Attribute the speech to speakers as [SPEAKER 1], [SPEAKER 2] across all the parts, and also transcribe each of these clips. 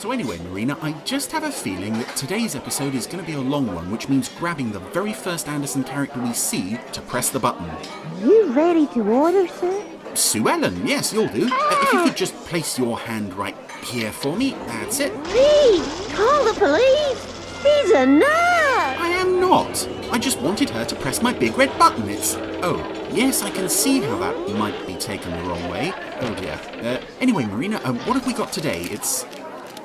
[SPEAKER 1] So anyway, Marina, I just have a feeling that today's episode is going to be a long one, which means grabbing the very first Anderson character we see to press the button.
[SPEAKER 2] You ready to order, sir?
[SPEAKER 1] Sue Ellen, yes, you'll do. If you could just place your hand right here for me, that's it.
[SPEAKER 2] Please, call the police. He's a nut.
[SPEAKER 1] I am not. I just wanted her to press my big red button. It's... Oh, yes, I can see how that might be taken the wrong way. Oh dear. Anyway, Marina, what have we got today? It's...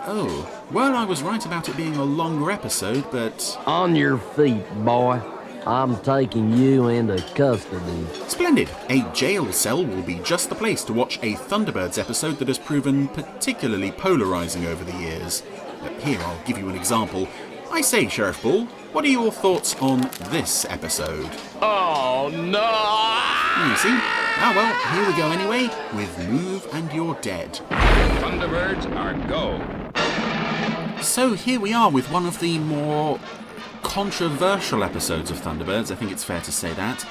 [SPEAKER 1] Oh, well, I was right about it being a longer episode, but...
[SPEAKER 3] On your feet, boy. I'm taking you into custody.
[SPEAKER 1] Splendid. A jail cell will be just the place to watch a Thunderbirds episode that has proven particularly polarising over the years. Here, I'll give you an example. I say, Sheriff Bull, what are your thoughts on this episode?
[SPEAKER 3] Oh, no!
[SPEAKER 1] You see? Ah, well, here we go anyway, with Move and You're Dead.
[SPEAKER 4] Thunderbirds are go.
[SPEAKER 1] So here we are with one of the more controversial episodes of Thunderbirds, I think it's fair to say that,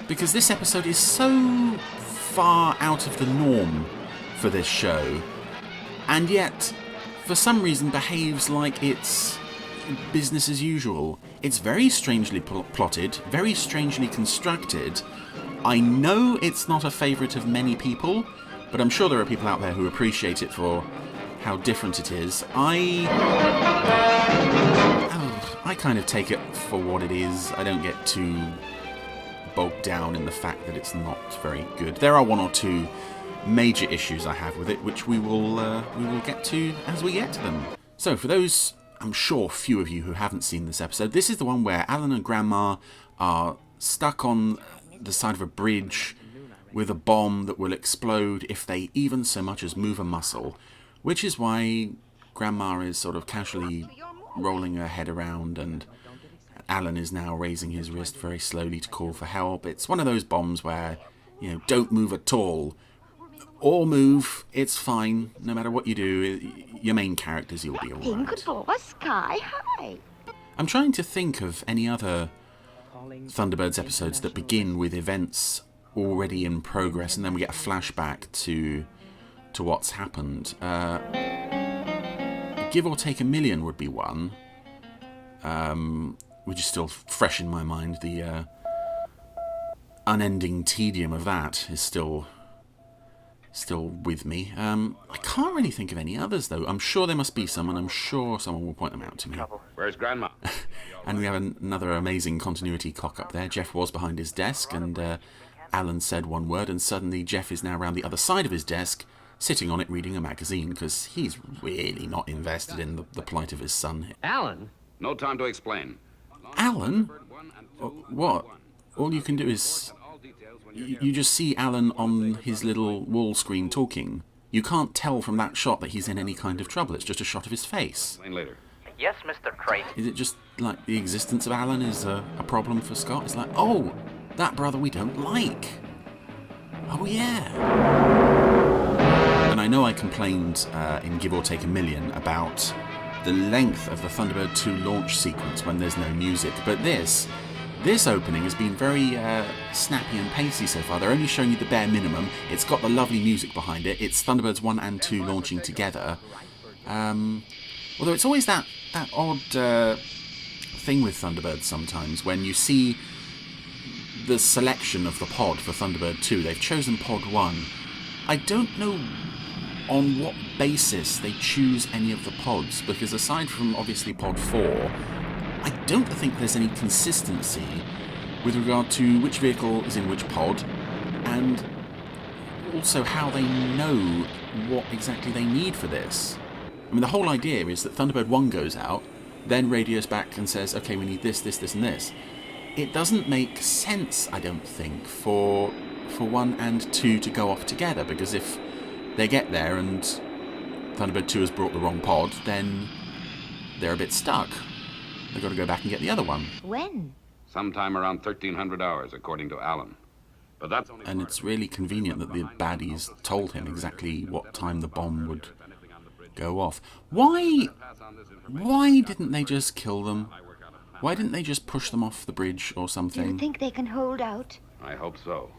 [SPEAKER 1] because this episode is so far out of the norm for this show, and yet, for some reason, behaves like it's business as usual. It's very strangely plotted, very strangely constructed. I know it's not a favourite of many people, but I'm sure there are people out there who appreciate it for how different it is. I kind of take it for what it is. I don't get too bogged down in the fact that it's not very good. There are one or two major issues I have with it, which we will get to as we get to them. So for those, I'm sure, few of you who haven't seen this episode, this is the one where Alan and Grandma are stuck on the side of a bridge with a bomb that will explode if they even so much as move a muscle, which is why Grandma is sort of casually rolling her head around and Alan is now raising his wrist very slowly to call for help. It's one of those bombs where, don't move at all. Or move, it's fine. No matter what you do, your main characters, you'll be alright.
[SPEAKER 2] Could blow us sky high.
[SPEAKER 1] I'm trying to think of any other Thunderbirds episodes that begin with events already in progress and then we get a flashback to what's happened. Give or Take a Million would be one, which is still fresh in my mind. The unending tedium of that is still with me. I can't really think of any others, though. I'm sure there must be some, and I'm sure someone will point them out to me.
[SPEAKER 4] Where's Grandma?
[SPEAKER 1] And we have another amazing continuity cock-up there. Jeff was behind his desk, and Alan said one word, and suddenly Jeff is now around the other side of his desk, sitting on it reading a magazine, because he's really not invested in the plight of his son.
[SPEAKER 3] Alan?
[SPEAKER 4] No time to explain.
[SPEAKER 1] Alan? What? All you can do is... You just see Alan on his little wall screen talking. You can't tell from that shot that he's in any kind of trouble. It's just a shot of his face.
[SPEAKER 4] Later.
[SPEAKER 5] Yes, Mr. Tracy.
[SPEAKER 1] Is it just like the existence of Alan is a problem for Scott? It's like, oh, that brother we don't like. Oh, yeah. And I know I complained in Give or Take a Million about the length of the Thunderbird 2 launch sequence when there's no music, but this opening has been very snappy and pacey so far. They're only showing you the bare minimum. It's got the lovely music behind it. It's Thunderbirds 1 and 2 launching together. Although it's always that odd thing with Thunderbirds sometimes when you see the selection of the pod for Thunderbird 2. They've chosen pod 1. I don't know on what basis they choose any of the pods, because aside from obviously pod 4, I don't think there's any consistency with regard to which vehicle is in which pod, and also how they know what exactly they need for this. I mean, the whole idea is that Thunderbird 1 goes out, then radios back and says, okay, we need this, this, this, and this. It doesn't make sense, I don't think, for 1 and 2 to go off together, because if they get there and Thunderbird 2 has brought the wrong pod, then they're a bit stuck. They've got to go back and get the other one.
[SPEAKER 2] When?
[SPEAKER 4] Sometime around 1300 hours, according to Alan. But that's only
[SPEAKER 1] And it's really convenient that the baddies told him exactly what time the bomb would go off. Why didn't they just kill them? Why didn't they just push them off the bridge or
[SPEAKER 2] Do
[SPEAKER 1] something?
[SPEAKER 2] you think they can hold out?
[SPEAKER 4] I hope so.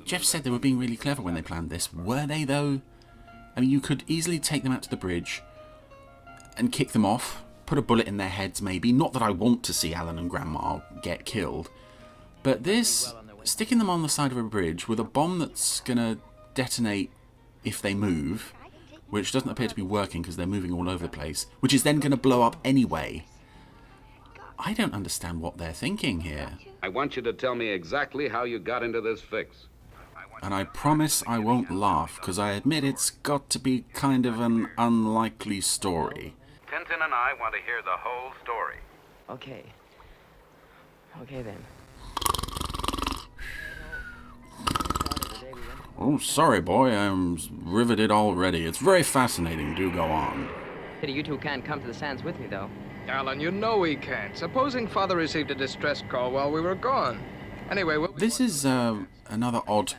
[SPEAKER 1] Jeff said they were being really clever when they planned this. Were they, though? I mean, you could easily take them out to the bridge, and kick them off, put a bullet in their heads maybe. Not that I want to see Alan and Grandma get killed, but this, sticking them on the side of a bridge with a bomb that's going to detonate if they move, which doesn't appear to be working because they're moving all over the place, which is then going to blow up anyway. I don't understand what they're thinking here.
[SPEAKER 4] I want you to tell me exactly how you got into this fix.
[SPEAKER 1] And I promise I won't laugh, because I admit it's got to be kind of an unlikely story.
[SPEAKER 4] Tintin and I want to hear the whole story.
[SPEAKER 5] Okay. Okay then.
[SPEAKER 1] Oh, sorry, boy, I'm riveted already. It's very fascinating. Do go on.
[SPEAKER 5] Pity you two can't come to the sands with me, though.
[SPEAKER 6] Alan, you know we can't. Supposing Father received a distress call while we were gone. Anyway,
[SPEAKER 1] this is another odd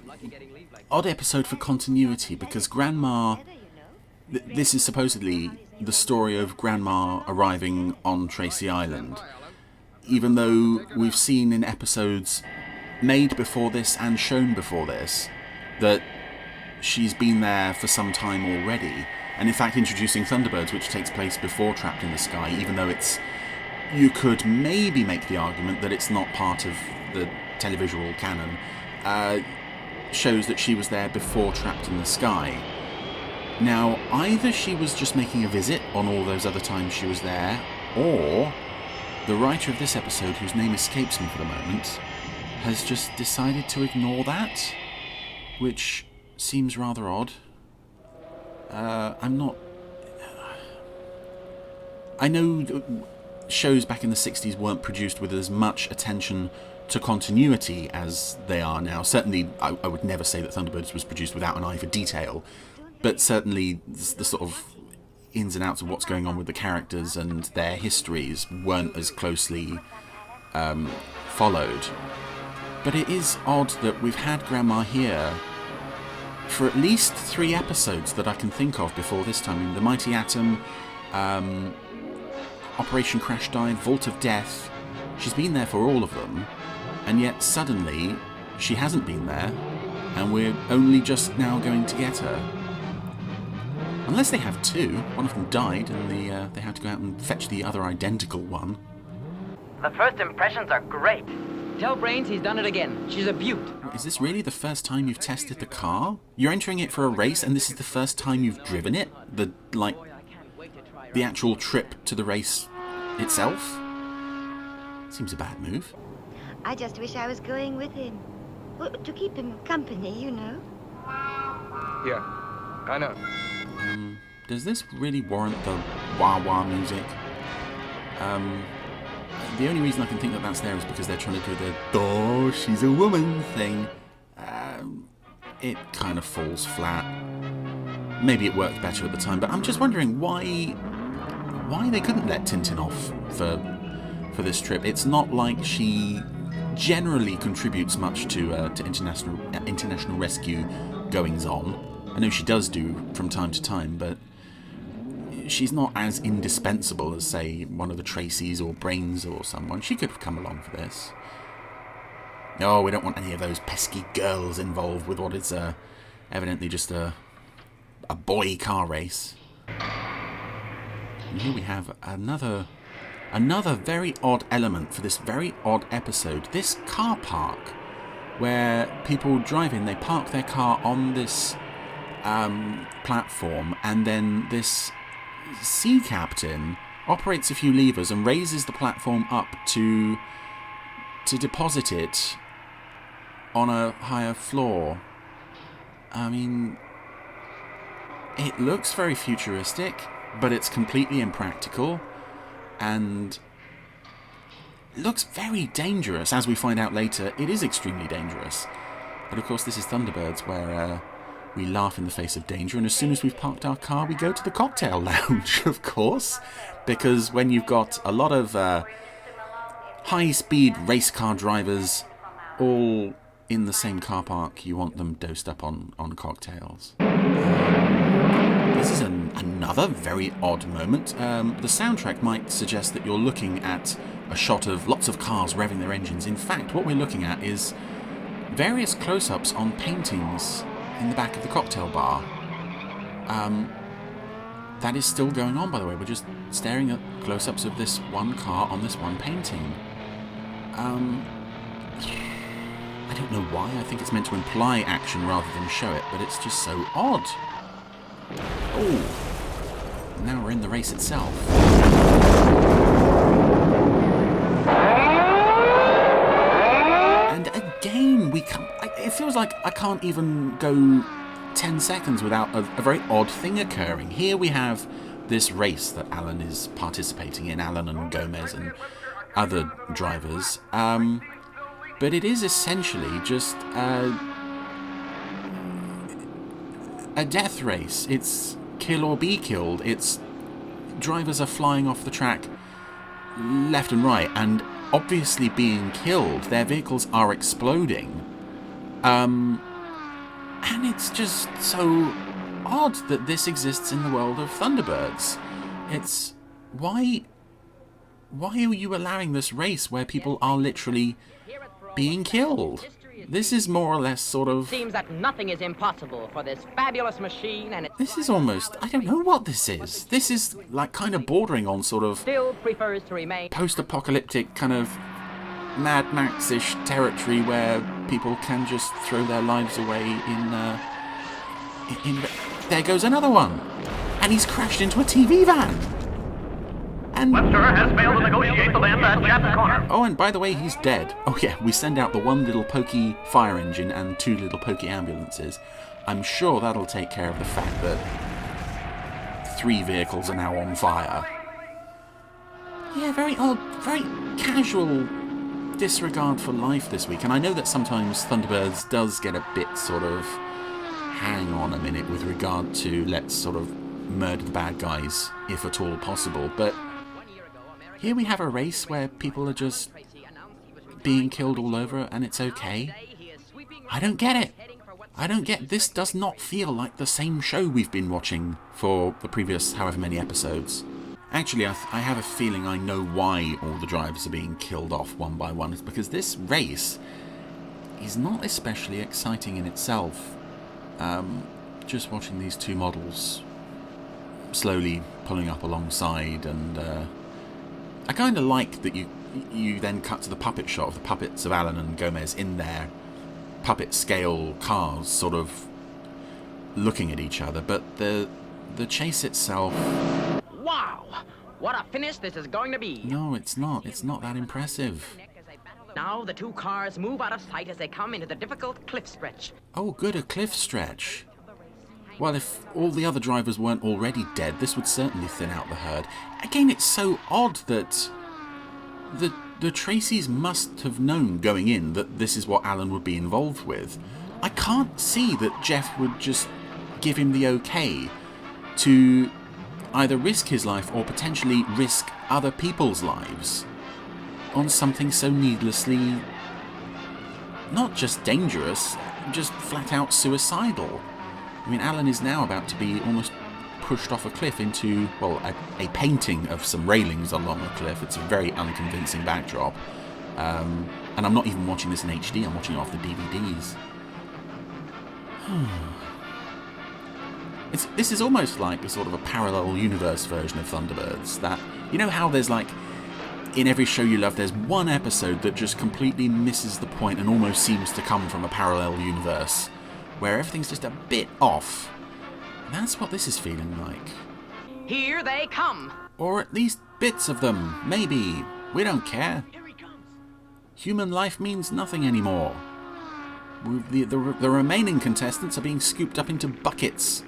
[SPEAKER 1] episode for continuity, because Grandma... this is supposedly the story of Grandma arriving on Tracy Island. Even though we've seen in episodes made before this and shown before this that she's been there for some time already. And in fact introducing Thunderbirds, which takes place before Trapped in the Sky, even though it's... you could maybe make the argument that it's not part of the televisual canon, shows that she was there before Trapped in the Sky. Now, either she was just making a visit on all those other times she was there, or the writer of this episode, whose name escapes me for the moment, has just decided to ignore that, which seems rather odd. I'm not... I know shows back in the 60s weren't produced with as much attention to continuity as they are now. Certainly, I would never say that Thunderbirds was produced without an eye for detail, but certainly the sort of ins and outs of what's going on with the characters and their histories weren't as closely followed. But it is odd that we've had Grandma here for at least 3 episodes that I can think of before this time. I mean, The Mighty Atom, Operation Crash Dive, Vault of Death. She's been there for all of them, and yet suddenly she hasn't been there, and we're only just now going to get her. Unless they have 2. One of them died, and they had to go out and fetch the other identical one.
[SPEAKER 5] The first impressions are great. Tell Brains he's done it again. She's a beaut.
[SPEAKER 1] Is this really the first time you've tested the car? You're entering it for a race, and this is the first time you've driven it? The actual trip to the race itself? Seems a bad move.
[SPEAKER 7] I just wish I was going with him. Well, to keep him company, you know.
[SPEAKER 6] yeah, I know.
[SPEAKER 1] Does this really warrant the wah-wah music? The only reason I can think that that's there is because they're trying to do the "oh, she's a woman" thing. It kind of falls flat. Maybe it worked better at the time, but I'm just wondering why they couldn't let Tintin off for this trip. It's not like she generally contributes much to international rescue goings on. I know she does do from time to time, but she's not as indispensable as, say, one of the Tracys or Brains or someone. She could have come along for this. No, we don't want any of those pesky girls involved with what is evidently just a boy car race. And here we have another very odd element for this very odd episode. This car park, where people drive in, they park their car on this platform, and then this sea captain operates a few levers and raises the platform up to deposit it on a higher floor. I mean, it looks very futuristic, but it's completely impractical, and looks very dangerous. As we find out later, it is extremely dangerous. But of course, this is Thunderbirds, where we laugh in the face of danger, and as soon as we've parked our car, we go to the cocktail lounge, of course, because when you've got a lot of high-speed race car drivers all in the same car park, you want them dosed up on cocktails. This is another very odd moment. The soundtrack might suggest that you're looking at a shot of lots of cars revving their engines. In fact, what we're looking at is various close-ups on paintings in the back of the cocktail bar. that is still going on, by the way. We're just staring at close-ups of this one car on this one painting. I don't know why. I think it's meant to imply action rather than show it, but it's just so odd. Oh, now we're in the race itself. And again, it feels like I can't even go 10 seconds without a very odd thing occurring. Here we have this race that Alan is participating in, Alan and Gomez and other drivers. But it is essentially just a death race. It's kill or be killed. It's drivers are flying off the track left and right and obviously being killed. Their vehicles are exploding. And it's just so odd that this exists in the world of Thunderbirds. It's... Why are you allowing this race where people are literally being killed? This is more or less sort of...
[SPEAKER 5] Seems that nothing is impossible for this fabulous machine and it...
[SPEAKER 1] This is almost... I don't know what this is. This is like kind of bordering on sort of...
[SPEAKER 5] Still prefers to remain...
[SPEAKER 1] post-apocalyptic kind of Mad Max-ish territory where people can just throw their lives away in... There goes another one! And he's crashed into a TV van! And
[SPEAKER 8] Webster has failed to negotiate the land at Chapman Corner.
[SPEAKER 1] oh, and by the way, he's dead. Oh yeah, we send out the one little pokey fire engine and two little pokey ambulances. I'm sure that'll take care of the fact that 3 vehicles are now on fire. Yeah, very odd, very casual disregard for life this week. And I know that sometimes Thunderbirds does get a bit sort of hang on a minute with regard to let's sort of murder the bad guys, if at all possible, but here we have a race where people are just being killed all over and it's okay. I don't get it. This does not feel like the same show we've been watching for the previous however many episodes. Actually, I have a feeling I know why all the drivers are being killed off one by one. It's because this race is not especially exciting in itself. Just watching these 2 models slowly pulling up alongside, and I kind of like that you then cut to the puppet shot of the puppets of Alan and Gomez in their puppet scale cars sort of looking at each other, but the chase itself...
[SPEAKER 5] Wow! What a finish this is going to be!
[SPEAKER 1] No, it's not that impressive.
[SPEAKER 5] Now the 2 cars move out of sight as they come into the difficult cliff stretch.
[SPEAKER 1] Oh good, a cliff stretch. Well, if all the other drivers weren't already dead, this would certainly thin out the herd. Again, it's so odd that the Tracys must have known going in that this is what Alan would be involved with. I can't see that Jeff would just give him the okay to either risk his life or potentially risk other people's lives on something so needlessly not just dangerous, just flat out suicidal. I mean, Alan is now about to be almost pushed off a cliff into, well, a painting of some railings along a cliff. It's a very unconvincing backdrop. And I'm not even watching this in HD, I'm watching it off the DVDs. This is almost like a sort of a parallel universe version of Thunderbirds. That, you know how there's like, in every show you love, there's one episode that just completely misses the point and almost seems to come from a parallel universe, where everything's just a bit off. That's what this is feeling like.
[SPEAKER 5] Here they come!
[SPEAKER 1] Or at least bits of them, maybe. We don't care. Human life means nothing anymore. The remaining contestants are being scooped up into buckets.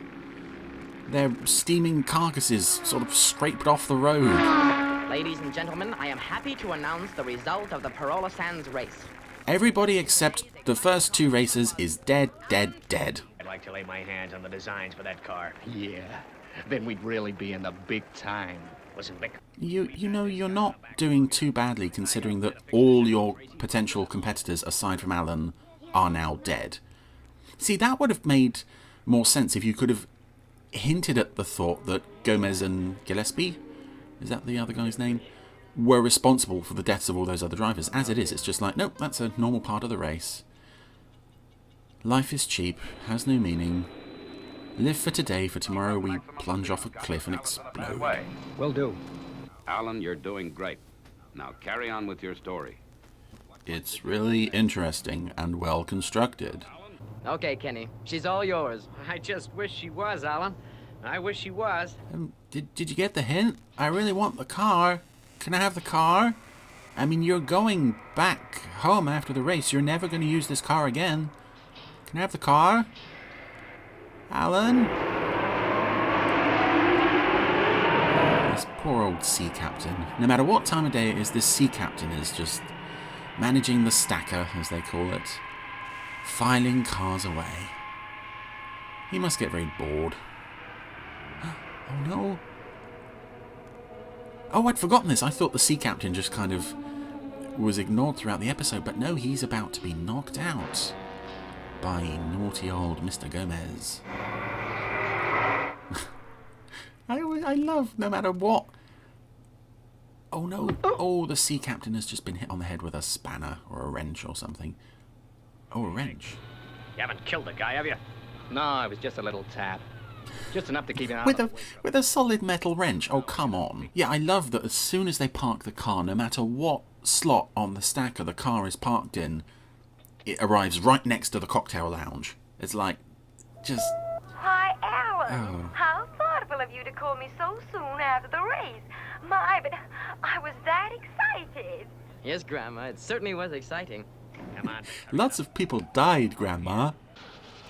[SPEAKER 1] Their steaming carcasses sort of scraped off the road.
[SPEAKER 5] Ladies and gentlemen, I am happy to announce the result of the Parola Sands race.
[SPEAKER 1] Everybody except the first 2 racers is dead, dead, dead.
[SPEAKER 8] I'd like to lay my hands on the designs for that car. Yeah, then we'd really be in the big time. Listen, Vic.
[SPEAKER 1] You know, you're not doing too badly considering that all your potential competitors, aside from Alan, are now dead. See, that would have made more sense if you could have hinted at the thought that Gomez and Gillespie, is that the other guy's name, were responsible for the deaths of all those other drivers. As it is, it's just like, nope, that's a normal part of the race. Life is cheap, has no meaning. Live for today, for tomorrow we plunge off a cliff and explode.
[SPEAKER 8] Will do.
[SPEAKER 4] Alan, you're doing great. Now carry on with your story.
[SPEAKER 1] It's really interesting and well constructed.
[SPEAKER 5] Okay, Kenny. She's all yours.
[SPEAKER 8] I just wish she was, Alan. I wish she was.
[SPEAKER 1] Did you get the hint? I really want the car. Can I have the car? I mean, you're going back home after the race. You're never going to use this car again. Can I have the car? Alan? This poor old sea captain. No matter what time of day it is, this sea captain is just managing the stacker, as they call it. Filing cars away. He must get very bored. Oh no. Oh, I'd forgotten this. I thought the sea captain just kind of was ignored throughout the episode, but no, he's about to be knocked out by naughty old Mr. Gomez. I love, no matter what. Oh no. Oh, the sea captain has just been hit on the head with a spanner or a wrench or something. Oh, a wrench.
[SPEAKER 8] You haven't killed the guy, have you? No, it was just a little tap. Just enough to keep him out.
[SPEAKER 1] With a solid metal wrench. Oh, come on. Yeah, I love that as soon as they park the car, no matter what slot on the stacker the car is parked in, it arrives right next to the cocktail lounge. It's like, just...
[SPEAKER 9] Hi, Alan.
[SPEAKER 1] Oh.
[SPEAKER 9] How thoughtful of you to call me so soon after the race. My, but I was that excited.
[SPEAKER 5] Yes, Grandma, it certainly was exciting.
[SPEAKER 8] Come on.
[SPEAKER 1] Lots of people died, Grandma.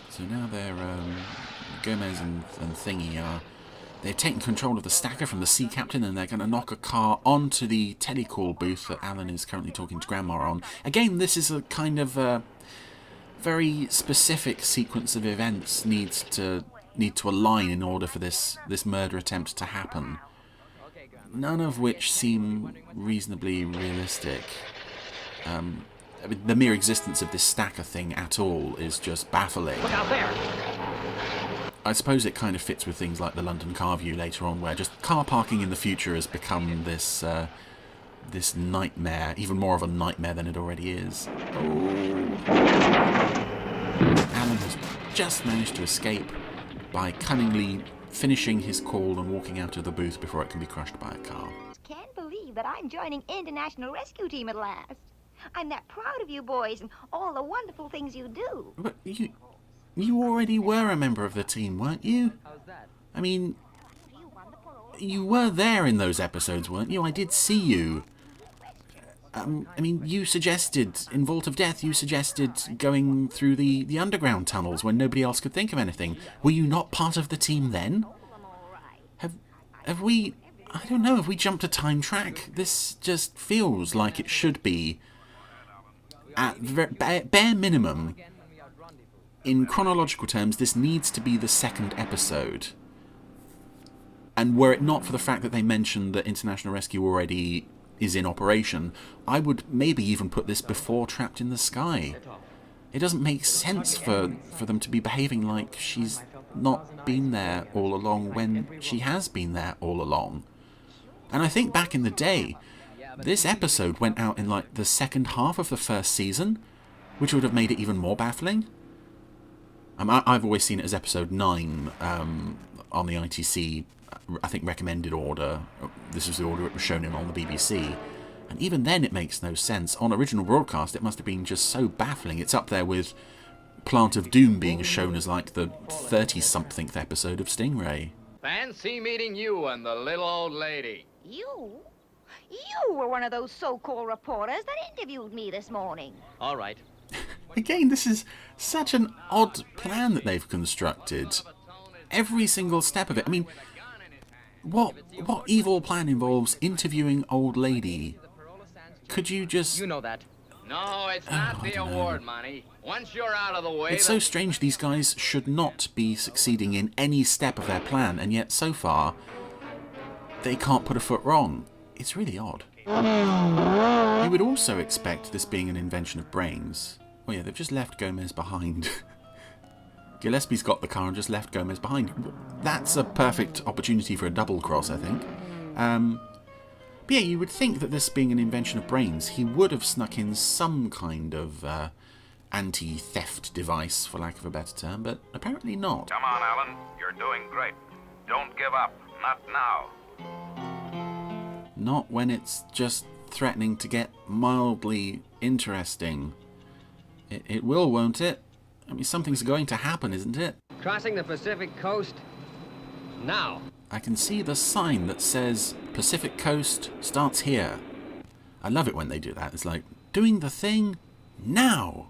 [SPEAKER 1] So now they're, Gomez and Thingy are... They've taken control of the stacker from the sea captain and they're going to knock a car onto the telecall booth that Alan is currently talking to Grandma on. Again, this is a kind of very specific sequence of events need to align in order for this murder attempt to happen. None of which seem reasonably realistic. I mean, the mere existence of this stacker thing at all is just baffling.
[SPEAKER 8] Look out there!
[SPEAKER 1] I suppose it kind of fits with things like the London car view later on, where just car parking in the future has become this this nightmare, even more of a nightmare than it already is. Oh. Alan has just managed to escape by cunningly finishing his call and walking out of the booth before it can be crushed by a car.
[SPEAKER 7] Can't believe that I'm joining International Rescue Team at last. I'm that proud of you boys and all the wonderful things you do.
[SPEAKER 1] But you already were a member of the team, weren't you?
[SPEAKER 5] How's that?
[SPEAKER 1] I mean, you were there in those episodes, weren't you? I did see you. I mean, you suggested, in Vault of Death, you suggested going through the underground tunnels when nobody else could think of anything. Were you not part of the team then? Have we... I don't know, have we jumped a time track? This just feels like it should be, at bare minimum, in chronological terms, this needs to be the second episode. And were it not for the fact that they mentioned that International Rescue already is in operation, I would maybe even put this before Trapped in the Sky. It doesn't make sense for them to be behaving like she's not been there all along when she has been there all along. And I think back in the day, this episode went out in like the second half of the first season, which would have made it even more baffling. I've always seen it as episode 9 on the ITC, I think, recommended order. This is the order it was shown in on the BBC. And even then it makes no sense. On original broadcast it must have been just so baffling. It's up there with Plant of Doom being shown as like the 30-somethingth episode of Stingray.
[SPEAKER 8] Fancy meeting you and the little old lady.
[SPEAKER 7] You? You were one of those so-called reporters that interviewed me this morning.
[SPEAKER 5] All right.
[SPEAKER 1] Again, this is such an odd plan that they've constructed. Every single step of it. I mean, what evil plan involves interviewing old lady? Could you just...
[SPEAKER 5] You know that.
[SPEAKER 8] No, it's not the award money. Once you're out of the way...
[SPEAKER 1] It's so strange these guys should not be succeeding in any step of their plan, and yet so far they can't put a foot wrong. It's really odd. You would also expect this being an invention of Brains. Oh yeah, they've just left Gomez behind. Gillespie's got the car and just left Gomez behind. That's a perfect opportunity for a double cross, I think. But yeah, you would think that this being an invention of Brains, he would have snuck in some kind of anti-theft device, for lack of a better term, but apparently not.
[SPEAKER 4] Come on, Alan. You're doing great. Don't give up. Not now.
[SPEAKER 1] Not when it's just threatening to get mildly interesting. It will, won't it? I mean, something's going to happen, isn't it?
[SPEAKER 3] Crossing the Pacific coast now.
[SPEAKER 1] I can see the sign that says Pacific Coast starts here. I love it when they do that. It's like, doing the thing now.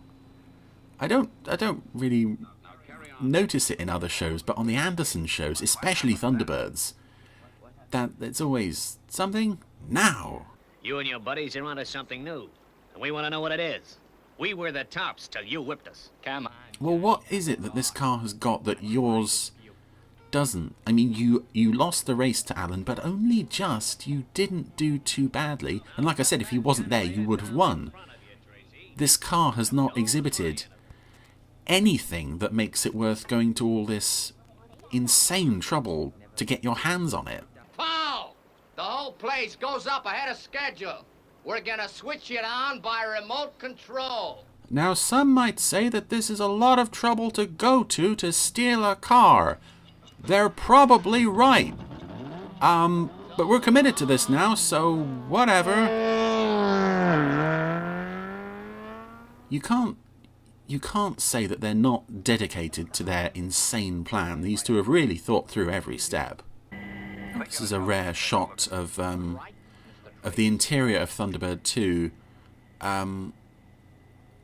[SPEAKER 1] I don't really notice it in other shows, but on the Anderson shows, especially Thunderbirds, that it's always something now.
[SPEAKER 8] You and your buddies are onto something new, and we want to know what it is. We were the tops till you whipped us. Come on.
[SPEAKER 1] Well, what is it that this car has got that yours doesn't? I mean, you lost the race to Alan, but only just. You didn't do too badly. And like I said, if he wasn't there, you would have won. This car has not exhibited anything that makes it worth going to all this insane trouble to get your hands on it.
[SPEAKER 8] Paul! The whole place goes up ahead of schedule. We're gonna switch it on by remote control.
[SPEAKER 1] Now, some might say that this is a lot of trouble to go to steal a car. They're probably right. But we're committed to this now, so whatever. You can't say that they're not dedicated to their insane plan. These two have really thought through every step. This is a rare shot of the interior of Thunderbird 2,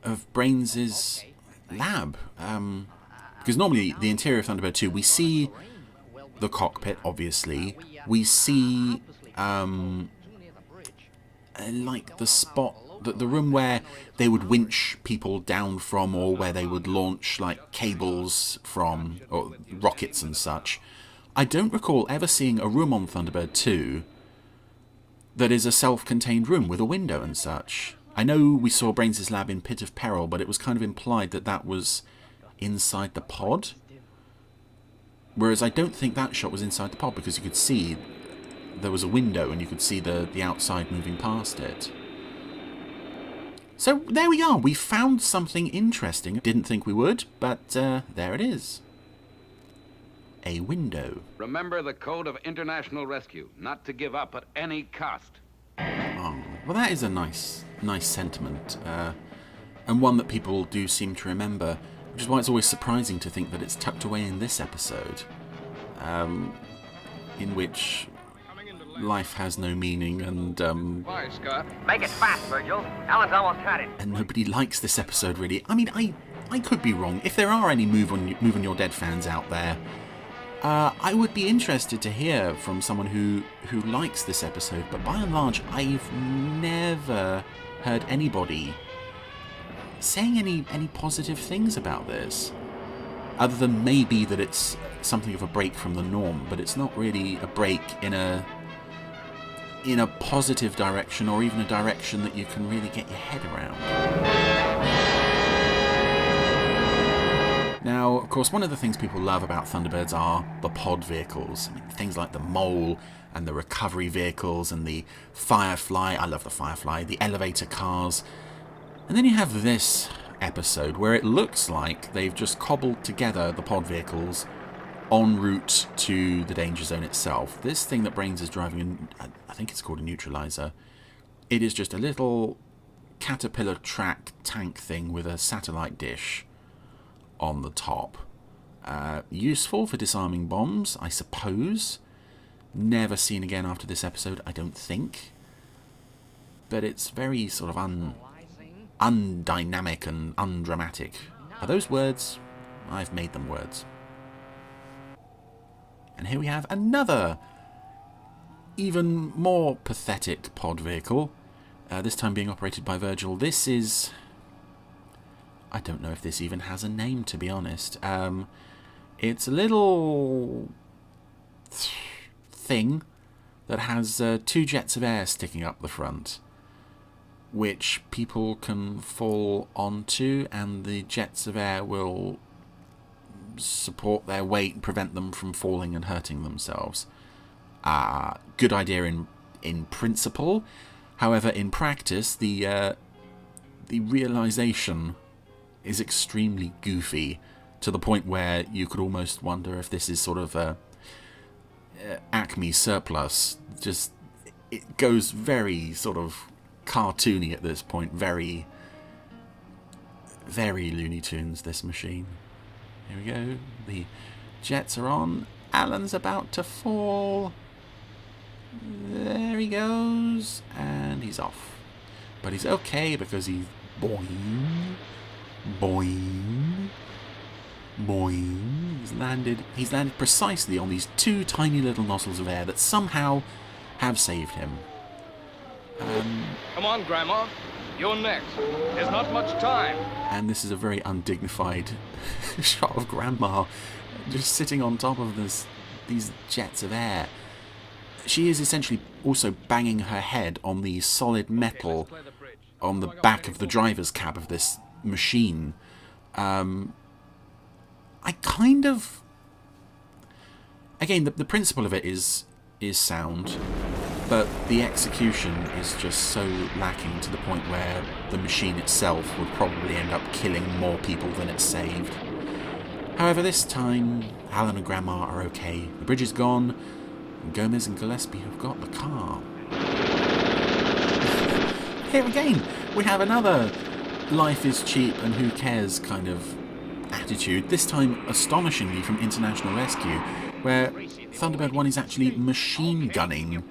[SPEAKER 1] of Brains's lab. Because normally the interior of Thunderbird 2, we see the cockpit, obviously. We see like the spot, the room where they would winch people down from, or where they would launch like cables from, or rockets and such. I don't recall ever seeing a room on Thunderbird 2 that is a self-contained room with a window and such. I know we saw Brains's lab in Pit of Peril, but it was kind of implied that that was inside the pod. Whereas I don't think that shot was inside the pod, because you could see there was a window and you could see the outside moving past it. So there we are. We found something interesting. Didn't think we would, but there it is. A window.
[SPEAKER 4] Remember the code of international rescue, not to give up at any cost.
[SPEAKER 1] Oh, well, that is a nice sentiment, and one that people do seem to remember, which is why it's always surprising to think that it's tucked away in this episode, in which life has no meaning and
[SPEAKER 6] Why, Scott?
[SPEAKER 5] Make it fast, Virgil. Alan's almost had it.
[SPEAKER 1] and nobody likes this episode really. I mean, I could be wrong. If there are any Move on Your Dead fans out there, I would be interested to hear from someone who likes this episode, but by and large, I've never heard anybody saying any positive things about this, other than maybe that it's something of a break from the norm, but it's not really a break in a positive direction, or even a direction that you can really get your head around. Now, of course, one of the things people love about Thunderbirds are the pod vehicles. I mean, things like the Mole and the recovery vehicles and the Firefly. I love the Firefly. The elevator cars. And then you have this episode where it looks like they've just cobbled together the pod vehicles en route to the danger zone itself. This thing that Brains is driving, I think it's called a neutralizer. It is just a little caterpillar track tank thing with a satellite dish on the top. Useful for disarming bombs, I suppose. Never seen again after this episode, I don't think. But it's very sort of undynamic and undramatic. Are those words? I've made them words. And here we have another, even more pathetic pod vehicle. This time being operated by Virgil. This is... I don't know if this even has a name, to be honest. It's a little thing that has 2 jets of air sticking up the front, which people can fall onto, and the jets of air will support their weight and prevent them from falling and hurting themselves. Good idea in principle. However, in practice, the realization is extremely goofy, to the point where you could almost wonder if this is sort of a Acme surplus. Just, it goes very sort of cartoony at this point, very, very Looney Tunes, this machine. Here we go, the jets are on, Alan's about to fall, there he goes, and he's off. But he's okay because he's boing, boing, boing. He's landed precisely on these two tiny little nozzles of air that somehow have saved him.
[SPEAKER 6] Come on, Grandma. You're next. There's not much time.
[SPEAKER 1] And this is a very undignified shot of Grandma just sitting on top of these jets of air. She is essentially also banging her head on the solid metal on the back of the driver's cab of this machine. I kind of... Again, the principle of it is sound, but the execution is just so lacking to the point where the machine itself would probably end up killing more people than it saved. However, this time, Alan and Grandma are okay. The bridge is gone, and Gomez and Gillespie have got the car. Here again, we have another life is cheap and who cares kind of attitude, this time astonishingly from International Rescue, where Thunderbird 1 is actually machine gunning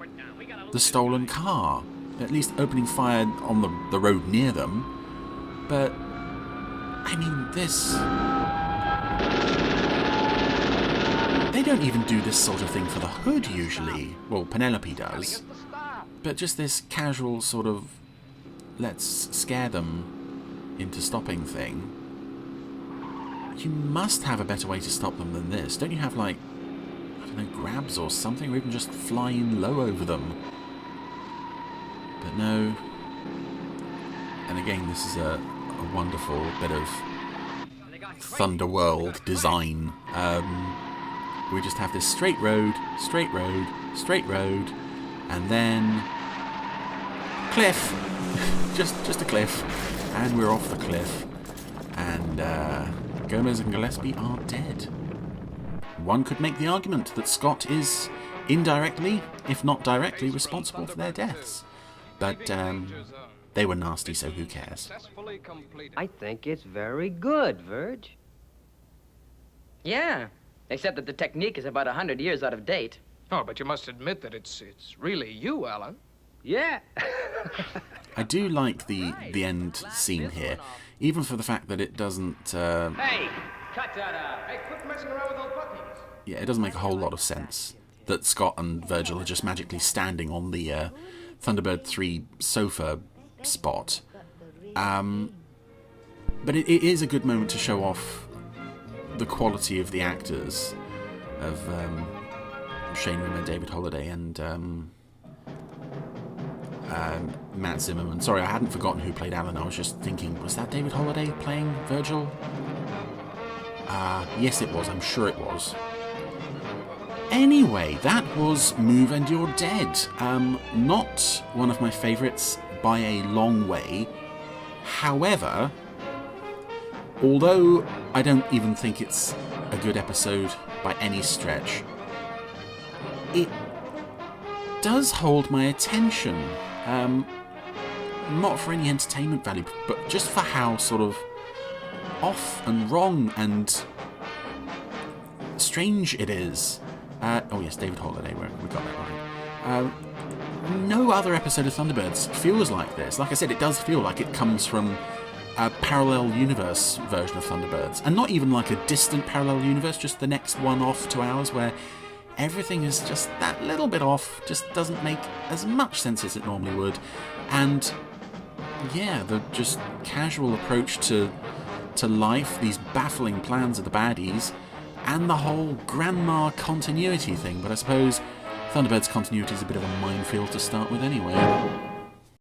[SPEAKER 1] the stolen car, at least opening fire on the road near them. But, I mean, this... They don't even do this sort of thing for the hood usually. Well, Penelope does. But just this casual sort of let's scare them into stopping thing. You must have a better way to stop them than this. Don't you have, like, I don't know, grabs or something, or even just fly in low over them? But no. And again, this is a wonderful bit of Thunderworld design. We just have this straight road, straight road, straight road, and then cliff. just a cliff, and we're off the cliff, and Gomez and Gillespie are dead. One could make the argument that Scott is indirectly, if not directly, responsible for their deaths, but they were nasty, so who cares?
[SPEAKER 5] I think it's very good, Verge. Yeah, except that the technique is about 100 years out of date.
[SPEAKER 6] Oh, but you must admit that it's really you, Alan.
[SPEAKER 5] Yeah.
[SPEAKER 1] I do like the end scene here, even for the fact that it doesn't...
[SPEAKER 5] Hey, cut that out. Hey, quit messing around with those buttons.
[SPEAKER 1] Yeah, it doesn't make a whole lot of sense that Scott and Virgil are just magically standing on the Thunderbird 3 sofa spot. But it is a good moment to show off the quality of the actors of Shane Rimmer, David Holliday, and Matt Zimmerman. Sorry, I hadn't forgotten who played Alan. I was just thinking, was that David Holliday playing Virgil? Yes, it was. I'm sure it was. Anyway, that was Move and You're Dead. Not one of my favourites by a long way. However, although I don't even think it's a good episode by any stretch, it does hold my attention. Not for any entertainment value, but just for how sort of off and wrong and strange it is. Oh yes, David Holliday, we got that right. No other episode of Thunderbirds feels like this. Like I said, it does feel like it comes from a parallel universe version of Thunderbirds. And not even like a distant parallel universe, just the next one off to ours, where everything is just that little bit off, just doesn't make as much sense as it normally would. And yeah, the just casual approach to life, these baffling plans of the baddies, and the whole grandma continuity thing. But I suppose Thunderbird's continuity is a bit of a minefield to start with anyway.